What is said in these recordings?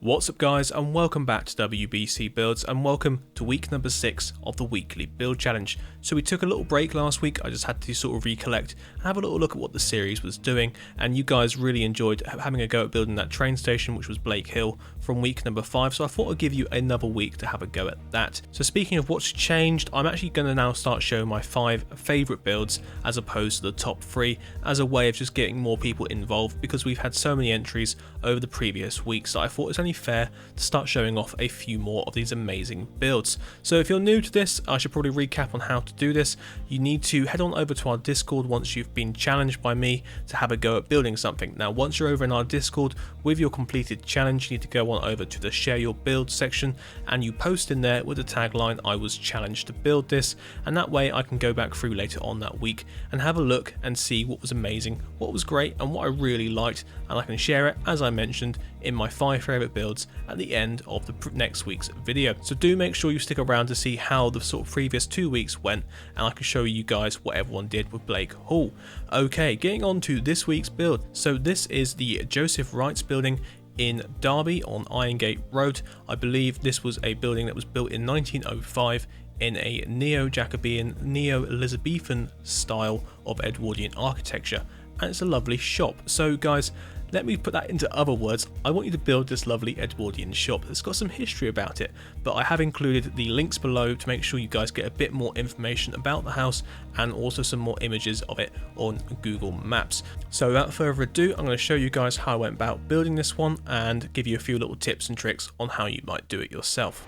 What's up guys, and welcome back to WBC Builds, and welcome to week number 6 of the weekly build challenge. So we took a little break last week. I just had to sort of recollect and have a little look at what the series was doing, and you guys really enjoyed having a go at building that train station, which was Blake Hill, from week number 5, so I thought I'd give you another week to have a go at that. So speaking of what's changed, I'm actually going to now start showing my 5 favourite builds as opposed to the top 3, as a way of just getting more people involved, because we've had so many entries over the previous weeks that I thought it's only fair to start showing off a few more of these amazing builds. So if you're new to this, I should probably recap on how to do this. You need to head on over to our Discord once you've been challenged by me to have a go at building something. Now once you're over in our Discord with your completed challenge, you need to go on over to the share your build section and you post in there with the tagline "I was challenged to build this," and that way I can go back through later on that week and have a look and see what was amazing, what was great and what I really liked, and I can share it, as I mentioned, in my 5 favourite builds at the end of the next week's video. So do make sure you stick around to see how the sort of previous 2 weeks went, and I can show you guys what everyone did with Blake Hall. Okay, getting on to this week's build. So this is the Joseph Wright's building in Derby on Irongate Road. I believe this was a building that was built in 1905 in a neo-Jacobean, neo-Elizabethan style of Edwardian architecture, and it's a lovely shop. So guys, let me put that into other words. I want you to build this lovely Edwardian shop. It's got some history about it, but I have included the links below to make sure you guys get a bit more information about the house and also some more images of it on Google Maps. So without further ado, I'm going to show you guys how I went about building this one and give you a few little tips and tricks on how you might do it yourself.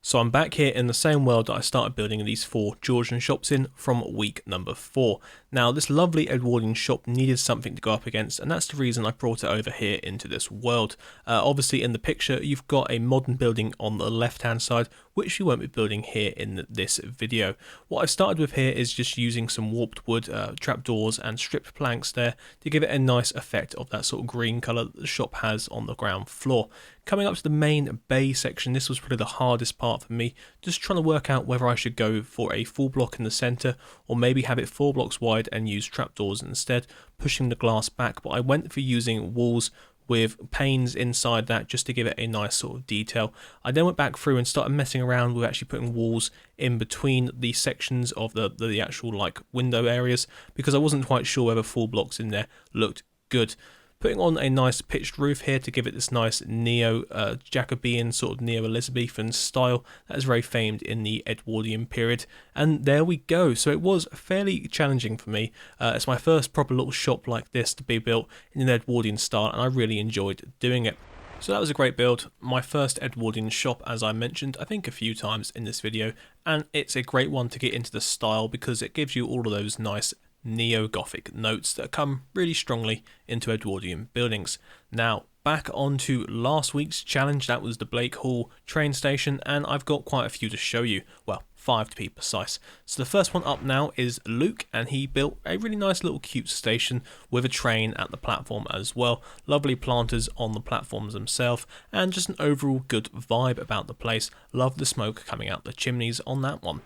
So I'm back here in the same world that I started building these 4 Georgian shops in from week number 4. Now this lovely Edwardian shop needed something to go up against, and that's the reason I brought it over here into this world. Obviously in the picture you've got a modern building on the left hand side, which we won't be building here in this video. What I've started with here is just using some warped wood, trapdoors and stripped planks there to give it a nice effect of that sort of green colour that the shop has on the ground floor. Coming up to the main bay section, this was probably the hardest part for me, just trying to work out whether I should go for a full block in the centre or maybe have it 4 blocks wide and use trapdoors instead, pushing the glass back, but I went for using walls with panes inside that just to give it a nice sort of detail. I then went back through and started messing around with actually putting walls in between the sections of the actual like window areas, because I wasn't quite sure whether full blocks in there looked good. Putting on a nice pitched roof here to give it this nice neo-Jacobean sort of neo-Elizabethan style that is very famed in the Edwardian period. And there we go. So it was fairly challenging for me. It's my first proper little shop like this to be built in an Edwardian style, and I really enjoyed doing it. So that was a great build, my first Edwardian shop, as I mentioned I think a few times in this video, and it's a great one to get into the style because it gives you all of those nice neo-Gothic notes that come really strongly into Edwardian buildings. Now back onto last week's challenge, that was the Blake Hall train station, and I've got quite a few to show you, well 5 to be precise. So the first one up now is Luke, and he built a really nice little cute station with a train at the platform as well, lovely planters on the platforms themselves, and just an overall good vibe about the place. Love the smoke coming out the chimneys on that one.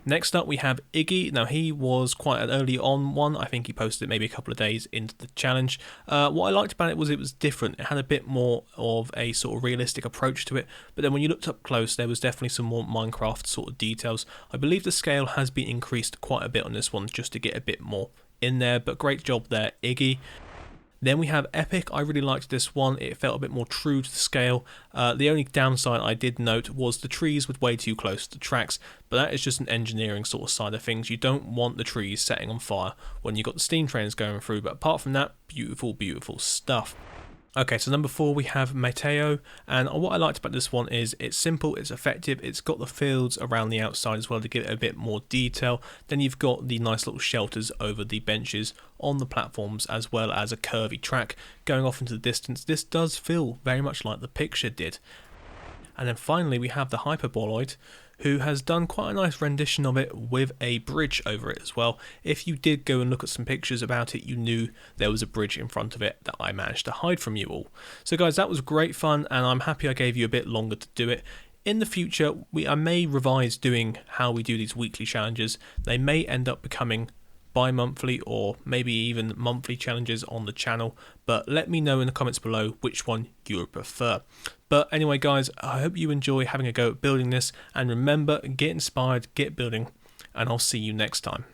Next up we have Iggy. Now he was quite an early on one, I think he posted it maybe a couple of days into the challenge. What I liked about it was different. It had a bit more of a sort of realistic approach to it, but then when you looked up close there was definitely some more Minecraft sort of details. I believe the scale has been increased quite a bit on this one just to get a bit more in there, but great job there Iggy. Then we have Epic. I really liked this one, it felt a bit more true to the scale. The only downside I did note was the trees were way too close to the tracks, but that is just an engineering sort of side of things. You don't want the trees setting on fire when you've got the steam trains going through, but apart from that, beautiful stuff. Okay, so number 4 we have Mateo, and what I liked about this one is it's simple, it's effective, it's got the fields around the outside as well to give it a bit more detail. Then you've got the nice little shelters over the benches on the platforms, as well as a curvy track going off into the distance. This does feel very much like the picture did. And then finally we have the Hyperboloid, who has done quite a nice rendition of it with a bridge over it as well. If you did go and look at some pictures about it, you knew there was a bridge in front of it that I managed to hide from you all. So guys, that was great fun, and I'm happy I gave you a bit longer to do it. In the future, I may revise doing how we do these weekly challenges. They may end up becoming bi-monthly or maybe even monthly challenges on the channel, but let me know in the comments below which one you would prefer. But anyway guys, I hope you enjoy having a go at building this, and remember, get inspired, get building, and I'll see you next time.